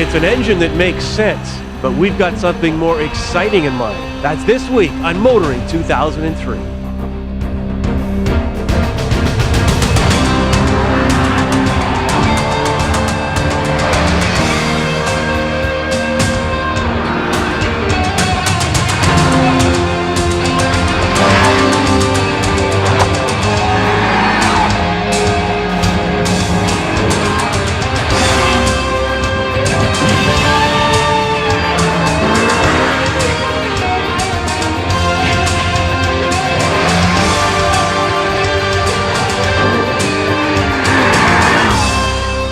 It's an engine that makes sense, but we've got something more exciting in mind. That's this week on Motoring 2003.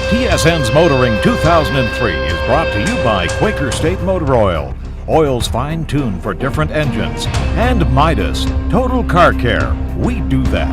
TSN's Motoring 2003 is brought to you by Quaker State Motor Oil, oils fine-tuned for different engines, and Midas, Total Car Care. We do that.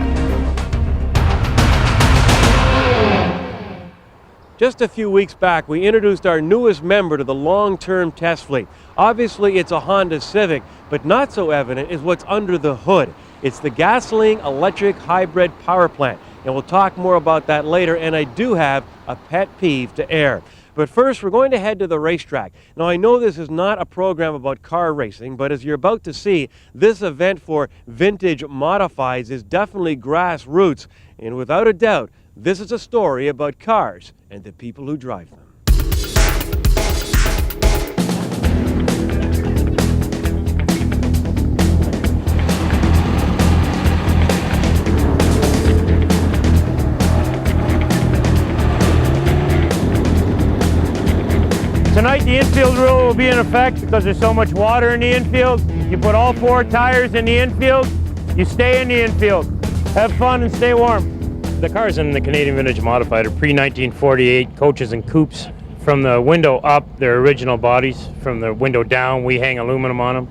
Just a few weeks back, we introduced our newest member to the long-term test fleet. Obviously, it's a Honda Civic, but not so evident is what's under the hood. It's the gasoline-electric hybrid power plant, and we'll talk more about that later, and I do have a pet peeve to air. But first, we're going to head to the racetrack. Now, I know this is not a program about car racing, but as you're about to see, this event for vintage modifieds is definitely grassroots, and without a doubt, this is a story about cars and the people who drive them. Tonight the infield rule will be in effect because there's so much water in the infield. You put all 4 tires in the infield, you stay in the infield. Have fun and stay warm. The cars in the Canadian Vintage Modified are pre-1948 coaches and coupes. From the window up, they're original bodies. From the window down, we hang aluminum on them.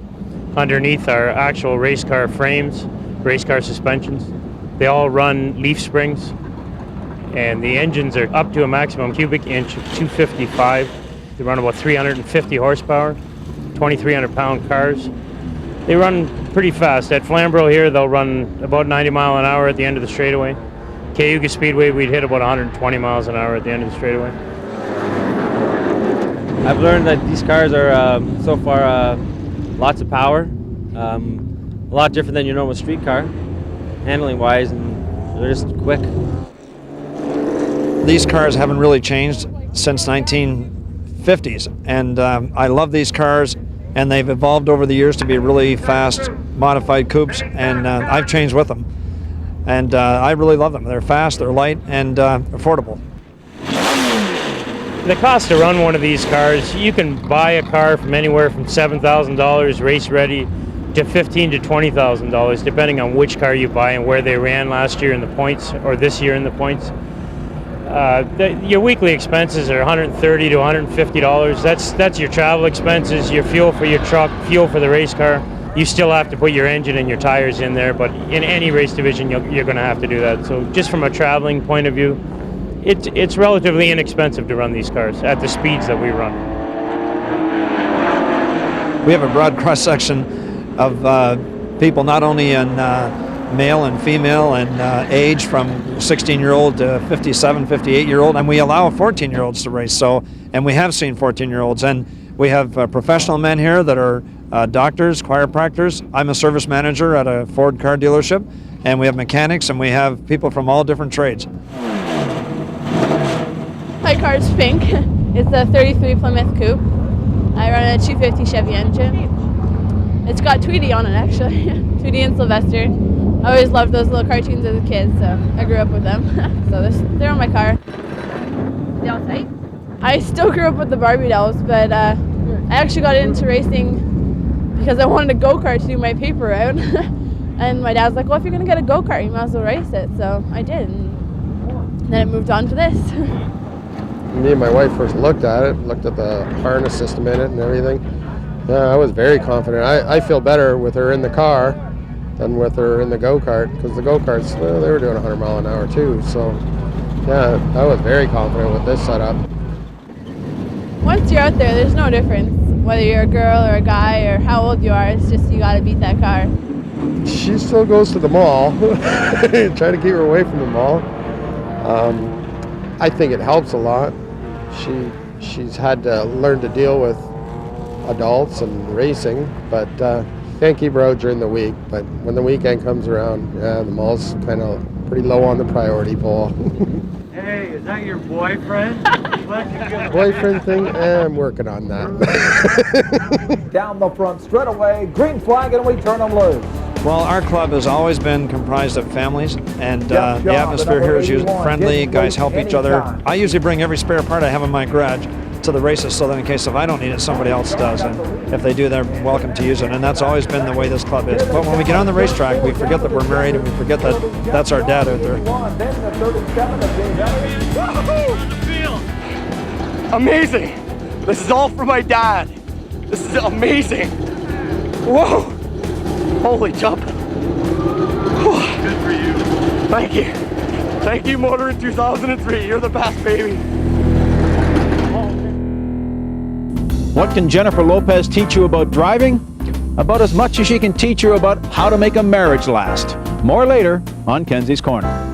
Underneath are actual race car frames, race car suspensions. They all run leaf springs, and the engines are up to a maximum cubic inch of 255. They run about 350 horsepower, 2,300 pound cars. They run pretty fast. At Flamborough here, they'll run about 90 mile an hour at the end of the straightaway. Cayuga Speedway, we'd hit about 120 miles an hour at the end of the straightaway. I've learned that these cars are so far lots of power, a lot different than your normal street car, handling wise, and they're just quick. These cars haven't really changed since 1950s, and I love these cars, and they've evolved over the years to be really fast modified coupes, and I've changed with them. And I really love them. They're fast, they're light, and affordable. The cost to run one of these cars, you can buy a car from anywhere from $7,000 race ready to $15,000 to $20,000, depending on which car you buy and where they ran last year in the points or this year in the points. Your weekly expenses are $130 to $150. That's your travel expenses, your fuel for your truck, fuel for the race car. You still have to put your engine and your tires in there, but in any race division, you're going to have to do that. So just from a traveling point of view, it's relatively inexpensive to run these cars at the speeds that we run. We have a broad cross-section of people, not only in male and female and age from 16-year-old to 57, 58-year-old, and we allow 14-year-olds to race. And we have seen 14-year-olds, and we have professional men here that are doctors, chiropractors. I'm a service manager at a Ford car dealership, and we have mechanics, and we have people from all different trades. My car's pink. It's a 33 Plymouth Coupe. I run a 250 Chevy engine. It's got Tweety on it, actually. Tweety and Sylvester. I always loved those little cartoons as a kid, so I grew up with them. So they're on my car. I still grew up with the Barbie dolls, but I actually got into racing because I wanted a go-kart to do my paper route. And my dad was like, well, if you're going to get a go-kart, you might as well race it. So I did, and then it moved on to this. Me and my wife first looked at the harness system in it and everything. Yeah, I was very confident. I feel better with her in the car than with her in the go-kart, because the go-karts, well, they were doing 100 mile an hour too. So yeah, I was very confident with this setup. Once you're out there, there's no difference whether you're a girl or a guy or how old you are. It's just you got to beat that car. She still goes to the mall. Try to keep her away from the mall. I think it helps a lot. she's had to learn to deal with adults and racing, but can't keep her out during the week. But when the weekend comes around, yeah, the mall's kind of pretty low on the priority pole. Hey, is that your boyfriend? Boyfriend thing? I'm working on that. Down the front straightaway, green flag, and we turn them loose. Well, our club has always been comprised of families, and Yep, the John, atmosphere the here is number usually 81, friendly. get Guys help each other. anytime. I usually bring every spare part I have in my garage to the races, so that in case if I don't need it, somebody else does. And if they do, they're welcome to use it. And that's always been the way this club is. But when we get on the racetrack, we forget that we're married, and we forget that that's our dad out there. Then the 37 of James Amazing! This is all for my dad. This is amazing. Whoa! Holy jump. Good for you. Thank you. Thank you, Motor in 2003. You're the best, baby. What can Jennifer Lopez teach you about driving? About as much as she can teach you about how to make a marriage last. More later on Kenzie's Corner.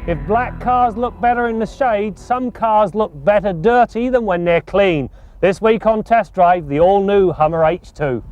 If black cars look better in the shade, some cars look better dirty than when they're clean. This week on Test Drive, the all-new Hummer H2.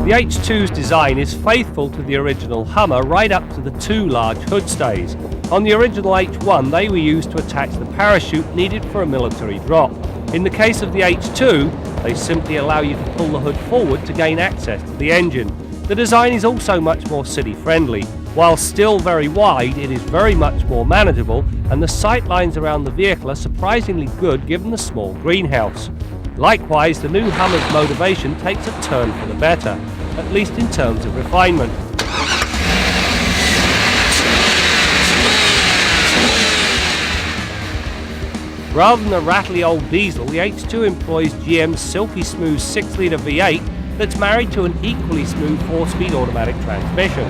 The H2's design is faithful to the original Hummer right up to the two large hood stays. On the original H1, they were used to attach the parachute needed for a military drop. In the case of the H2, they simply allow you to pull the hood forward to gain access to the engine. The design is also much more city-friendly. While still very wide, it is very much more manageable, and the sight lines around the vehicle are surprisingly good given the small greenhouse. Likewise, the new Hummer's motivation takes a turn for the better, at least in terms of refinement. Rather than a rattly old diesel, the H2 employs GM's silky smooth 6-litre V8 that's married to an equally smooth 4-speed automatic transmission.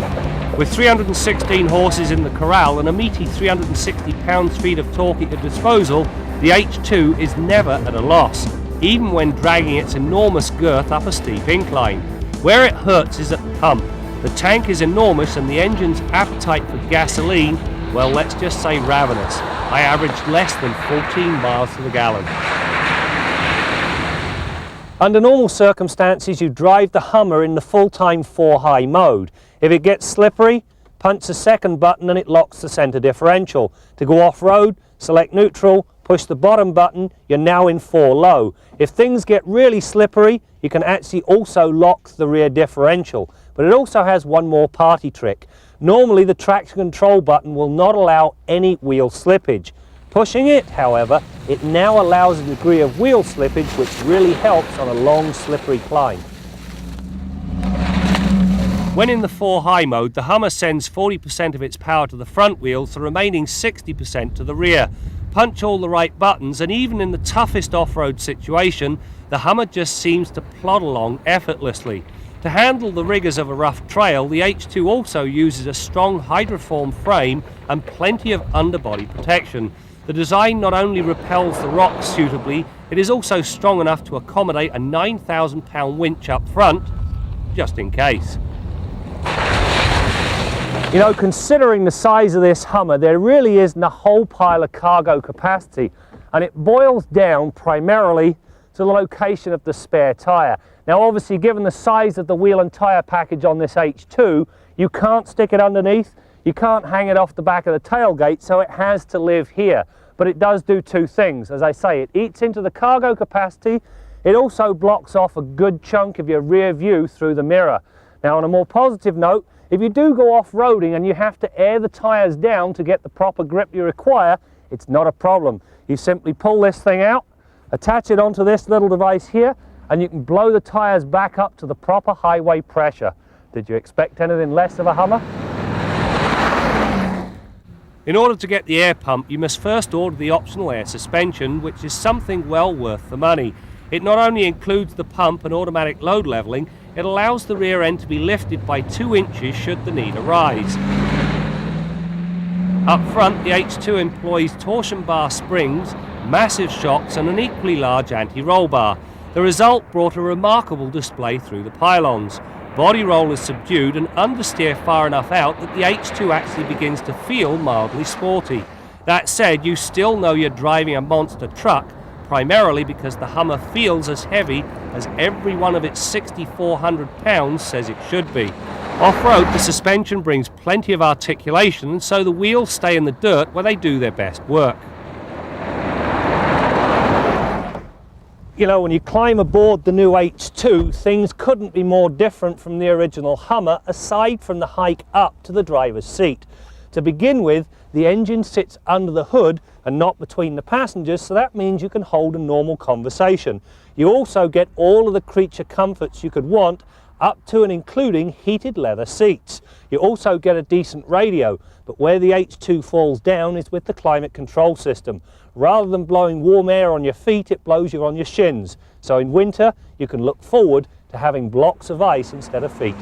With 316 horses in the corral and a meaty 360 pound-feet of torque at your disposal, the H2 is never at a loss, even when dragging its enormous girth up a steep incline. Where it hurts is at the pump. The tank is enormous and the engine's appetite for gasoline, well, let's just say ravenous. I averaged less than 14 miles to the gallon. Under normal circumstances, you drive the Hummer in the full-time 4-high mode. If it gets slippery, punch the second button and it locks the center differential. To go off-road, select neutral, push the bottom button, you're now in 4-low. If things get really slippery, you can actually also lock the rear differential. But it also has one more party trick. Normally, the traction control button will not allow any wheel slippage. Pushing it, however, it now allows a degree of wheel slippage which really helps on a long, slippery climb. When in the 4-high mode, the Hummer sends 40% of its power to the front wheels, the remaining 60% to the rear. Punch all the right buttons, and even in the toughest off-road situation, the Hummer just seems to plod along effortlessly. To handle the rigours of a rough trail, the H2 also uses a strong hydroform frame and plenty of underbody protection. The design not only repels the rocks suitably, it is also strong enough to accommodate a 9,000-pound winch up front, just in case. You know, considering the size of this Hummer, there really isn't a whole pile of cargo capacity, and it boils down primarily to the location of the spare tyre. Now obviously, given the size of the wheel and tyre package on this H2, you can't stick it underneath, you can't hang it off the back of the tailgate, so it has to live here. But it does do two things. As I say, it eats into the cargo capacity, it also blocks off a good chunk of your rear view through the mirror. Now on a more positive note, if you do go off-roading and you have to air the tyres down to get the proper grip you require, it's not a problem. You simply pull this thing out, attach it onto this little device here, and you can blow the tyres back up to the proper highway pressure. Did you expect anything less of a Hummer? In order to get the air pump, you must first order the optional air suspension, which is something well worth the money. It not only includes the pump and automatic load levelling, it allows the rear end to be lifted by 2 inches should the need arise. Up front, the H2 employs torsion bar springs, massive shocks and an equally large anti-roll bar. The result brought a remarkable display through the pylons. Body roll is subdued and understeer far enough out that the H2 actually begins to feel mildly sporty. That said, you still know you're driving a monster truck, primarily because the Hummer feels as heavy as every one of its 6,400 pounds says it should be. Off-road, the suspension brings plenty of articulation, and so the wheels stay in the dirt where they do their best work. You know, when you climb aboard the new H2, things couldn't be more different from the original Hummer, aside from the hike up to the driver's seat. To begin with, the engine sits under the hood and not between the passengers, so that means you can hold a normal conversation. You also get all of the creature comforts you could want, up to and including heated leather seats. You also get a decent radio, but where the H2 falls down is with the climate control system. Rather than blowing warm air on your feet, it blows you on your shins. So in winter, you can look forward to having blocks of ice instead of feet.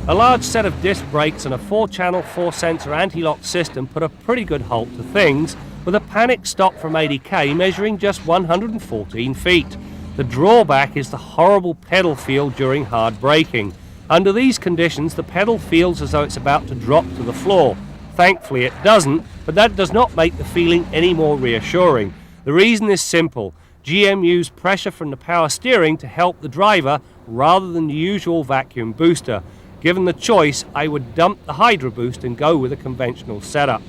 A large set of disc brakes and a 4-channel, 4-sensor anti-lock system put a pretty good halt to things, with a panic stop from 80k measuring just 114 feet. The drawback is the horrible pedal feel during hard braking. Under these conditions, the pedal feels as though it's about to drop to the floor. Thankfully it doesn't, but that does not make the feeling any more reassuring. The reason is simple. GM used pressure from the power steering to help the driver rather than the usual vacuum booster. Given the choice, I would dump the Hydro Boost and go with a conventional setup.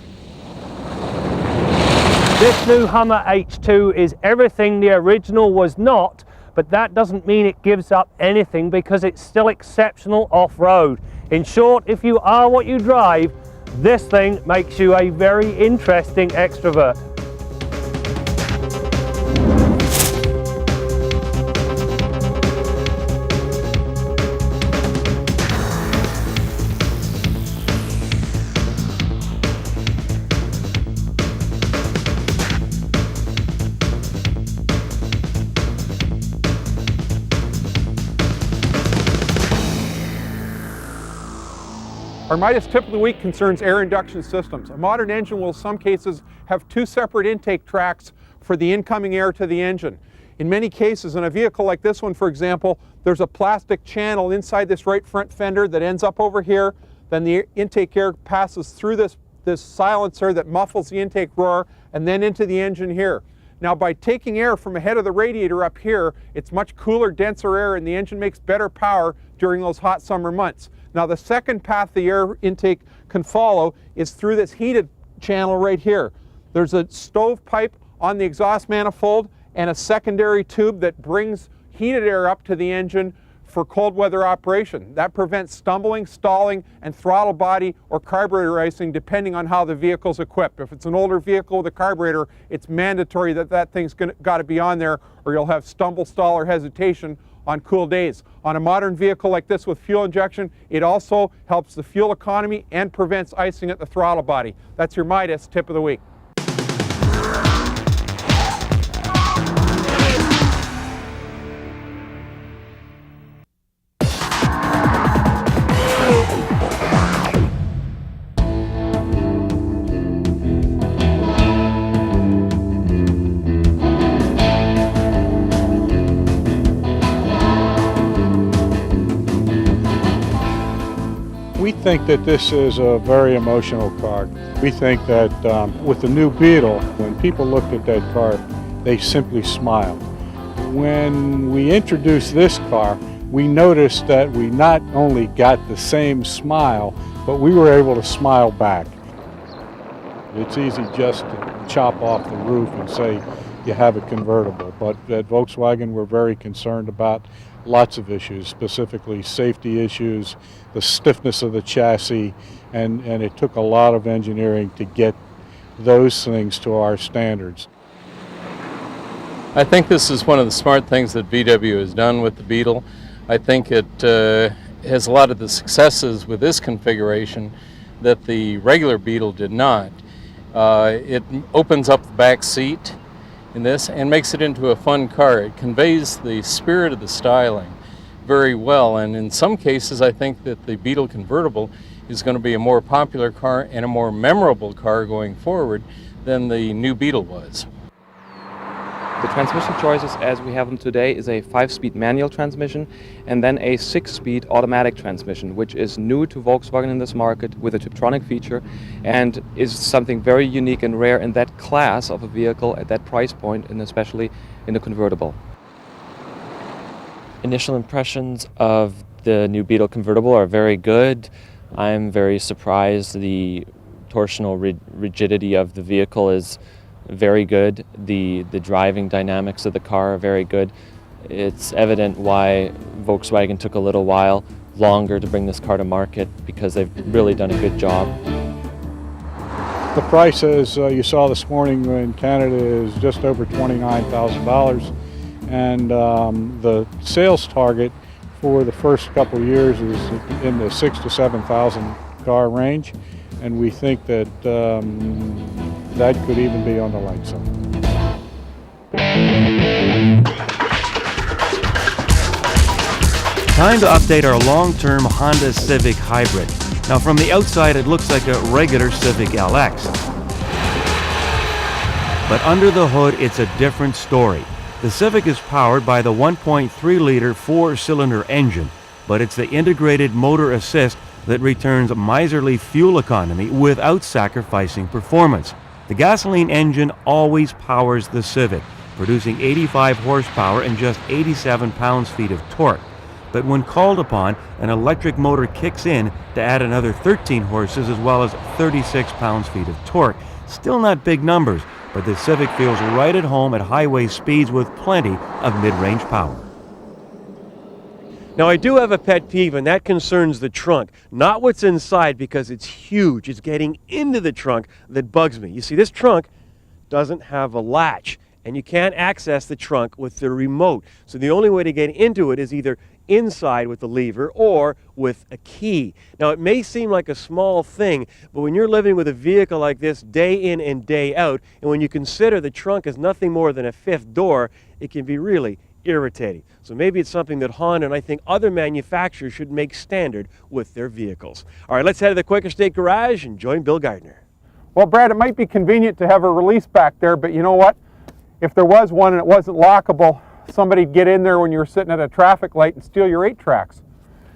This new Hummer H2 is everything the original was not, but that doesn't mean it gives up anything because it's still exceptional off-road. In short, if you are what you drive, this thing makes you a very interesting extrovert. Our Midas tip of the week concerns air induction systems. A modern engine will in some cases have 2 separate intake tracks for the incoming air to the engine. In many cases, in a vehicle like this one, for example, there's a plastic channel inside this right front fender that ends up over here. Then the intake air passes through this silencer that muffles the intake roar and then into the engine here. Now, by taking air from ahead of the radiator up here, it's much cooler, denser air, and the engine makes better power during those hot summer months. Now, the second path the air intake can follow is through this heated channel right here. There's a stovepipe on the exhaust manifold and a secondary tube that brings heated air up to the engine for cold weather operation. That prevents stumbling, stalling, and throttle body or carburetor icing depending on how the vehicle's equipped. If it's an older vehicle with a carburetor, it's mandatory that that thing's got to be on there or you'll have stumble, stall, or hesitation on cool days. On a modern vehicle like this with fuel injection, it also helps the fuel economy and prevents icing at the throttle body. That's your Midas tip of the week. We think that this is a very emotional car. We think that with the new Beetle, when people looked at that car, they simply smiled. When we introduced this car, we noticed that we not only got the same smile, but we were able to smile back. It's easy just to chop off the roof and say you have a convertible, but at Volkswagen we're very concerned about lots of issues, specifically safety issues, the stiffness of the chassis, and it took a lot of engineering to get those things to our standards. I think this is one of the smart things that VW has done with the Beetle. I think it has a lot of the successes with this configuration that the regular Beetle did not. It opens up the back seat. in this and makes it into a fun car. It conveys the spirit of the styling very well, and in some cases I think that the Beetle convertible is going to be a more popular car and a more memorable car going forward than the new Beetle was. The transmission choices as we have them today is a 5-speed manual transmission and then a 6-speed automatic transmission, which is new to Volkswagen in this market with a Tiptronic feature and is something very unique and rare in that class of a vehicle at that price point, and especially in the convertible. Initial impressions of the new Beetle convertible are very good. I'm very surprised. The torsional rigidity of the vehicle is very good. The driving dynamics of the car are very good. It's evident why Volkswagen took a little while longer to bring this car to market, because they've really done a good job. The price, as you saw this morning in Canada, is just over $29,000, and the sales target for the first couple of years is in the 6,000 to 7,000 car range, and we think that that could even be on the light side. Time to update our long-term Honda Civic Hybrid. Now from the outside it looks like a regular Civic LX. But under the hood it's a different story. The Civic is powered by the 1.3-liter 4-cylinder engine, but it's the integrated motor assist that returns miserly fuel economy without sacrificing performance. The gasoline engine always powers the Civic, producing 85 horsepower and just 87 pounds-feet of torque. But when called upon, an electric motor kicks in to add another 13 horses as well as 36 pounds-feet of torque. Still not big numbers, but the Civic feels right at home at highway speeds with plenty of mid-range power. Now I do have a pet peeve, and that concerns the trunk. Not what's inside, because it's huge. It's getting into the trunk that bugs me. You see, this trunk doesn't have a latch, and you can't access the trunk with the remote. So the only way to get into it is either inside with the lever or with a key. Now it may seem like a small thing, but when you're living with a vehicle like this day in and day out, and when you consider the trunk is nothing more than a fifth door, it can be really irritating. So maybe it's something that Honda and I think other manufacturers should make standard with their vehicles. All right, let's head to the Quaker State Garage and join Bill Gardner. Well, Brad, it might be convenient to have a release back there, but you know what? If there was one and it wasn't lockable, somebody'd get in there when you were sitting at a traffic light and steal your 8-tracks.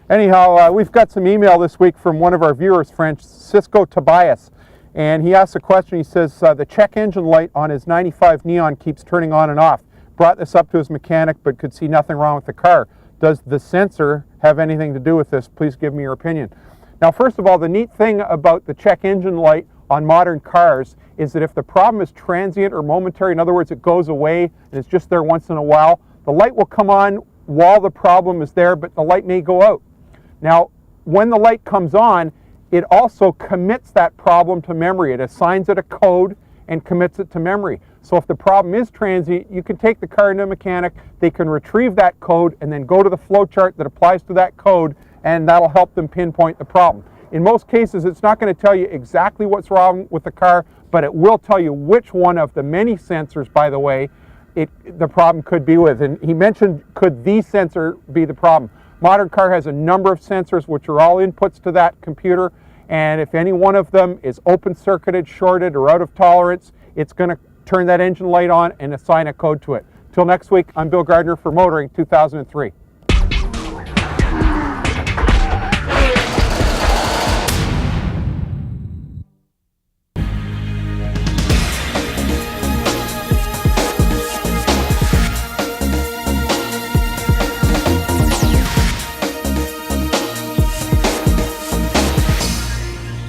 Anyhow, we've got some email this week from one of our viewers, Francisco Tobias, and he asked a question. He says the check engine light on his 95 Neon keeps turning on and off. Brought this up to his mechanic but could see nothing wrong with the car. Does the sensor have anything to do with this? Please give me your opinion. Now, first of all, the neat thing about the check engine light on modern cars is that if the problem is transient or momentary, in other words, it goes away and it's just there once in a while, the light will come on while the problem is there, but the light may go out. Now, when the light comes on, it also commits that problem to memory. It assigns it a code and commits it to memory. So if the problem is transient, you can take the car into a mechanic, they can retrieve that code and then go to the flow chart that applies to that code, and that'll help them pinpoint the problem. In most cases, it's not going to tell you exactly what's wrong with the car, but it will tell you which one of the many sensors, by the way, the problem could be with. And he mentioned, could the sensor be the problem? Modern car has a number of sensors which are all inputs to that computer, and if any one of them is open-circuited, shorted, or out of tolerance, it's going to turn that engine light on and assign a code to it. Till next week, I'm Bill Gardner for Motoring 2003.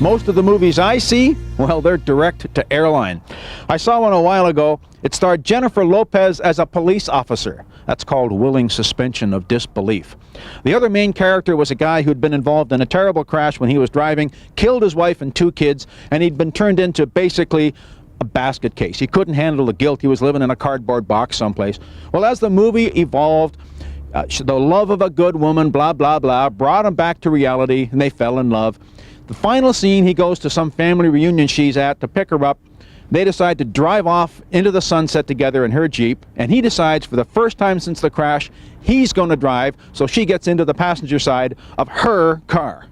Most of the movies I see, well, they're direct to airline. I saw one a while ago. It starred Jennifer Lopez as a police officer. That's called willing suspension of disbelief. The other main character was a guy who'd been involved in a terrible crash when he was driving, killed his wife and 2 kids, and he'd been turned into basically a basket case. He couldn't handle the guilt. He was living in a cardboard box someplace. Well, as the movie evolved, the love of a good woman, blah, blah, blah, brought him back to reality, and they fell in love. The final scene, he goes to some family reunion she's at to pick her up. They decide to drive off into the sunset together in her Jeep, and he decides for the first time since the crash, he's going to drive, so she gets into the passenger side of her car.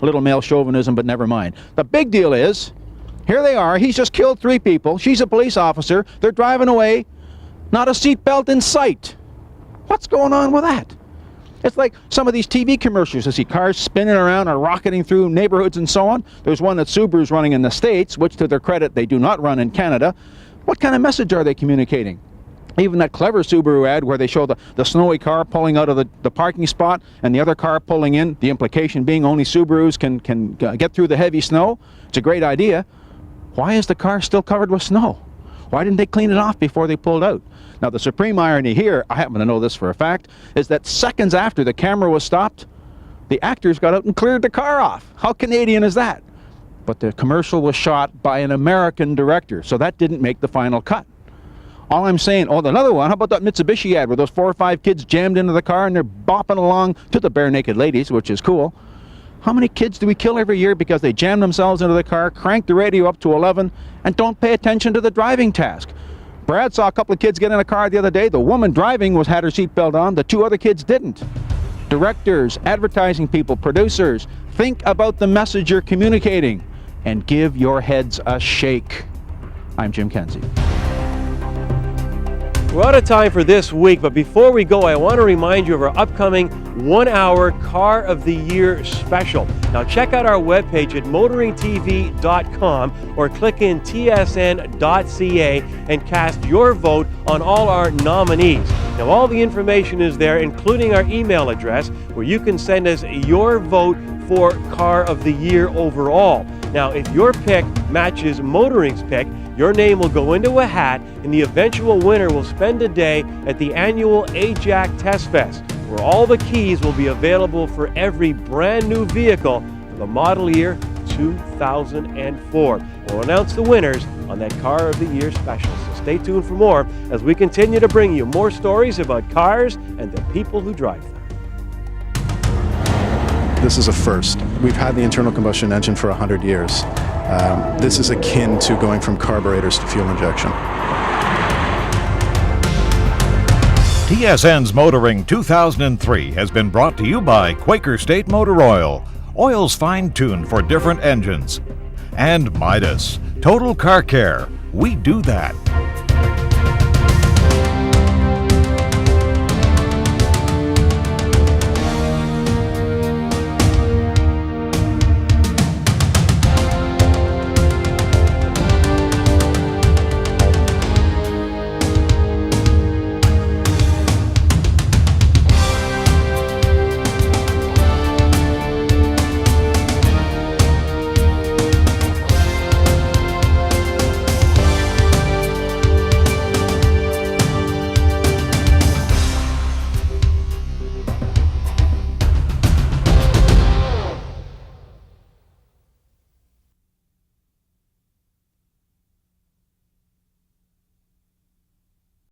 A little male chauvinism, but never mind. The big deal is, here they are, he's just killed 3 people, she's a police officer, they're driving away, not a seatbelt in sight. What's going on with that? It's like some of these TV commercials. You see cars spinning around or rocketing through neighborhoods and so on. There's one that Subaru's running in the States, which to their credit they do not run in Canada. What kind of message are they communicating? Even that clever Subaru ad where they show the snowy car pulling out of the parking spot and the other car pulling in, the implication being only Subarus can get through the heavy snow. It's a great idea. Why is the car still covered with snow? Why didn't they clean it off before they pulled out? Now, the supreme irony here, I happen to know this for a fact, is that seconds after the camera was stopped, the actors got out and cleared the car off. How Canadian is that? But the commercial was shot by an American director, so that didn't make the final cut. All I'm saying, oh, another one, how about that Mitsubishi ad where those 4 or 5 kids jammed into the car and they're bopping along to the bare naked ladies, which is cool. How many kids do we kill every year because they jam themselves into the car, crank the radio up to 11, and don't pay attention to the driving task? Brad saw a couple of kids get in a car the other day. The woman driving had her seatbelt on. The 2 other kids didn't. Directors, advertising people, producers, think about the message you're communicating and give your heads a shake. I'm Jim Kenzie. We're out of time for this week, but before we go, I want to remind you of our upcoming 1-hour Car of the Year special. Now check out our webpage at motoringtv.com or click in tsn.ca and cast your vote on all our nominees. Now all the information is there, including our email address, where you can send us your vote for Car of the Year overall. Now, if your pick matches Motoring's pick, your name will go into a hat, and the eventual winner will spend a day at the annual AJAC Test Fest, where all the keys will be available for every brand new vehicle for the model year 2004. We'll announce the winners on that Car of the Year special. So stay tuned for more as we continue to bring you more stories about cars and the people who drive them. This is a first. We've had the internal combustion engine for 100 years. This is akin to going from carburetors to fuel injection. TSN's Motoring 2003 has been brought to you by Quaker State Motor Oil, oils fine-tuned for different engines, and Midas, Total Car Care. We do that.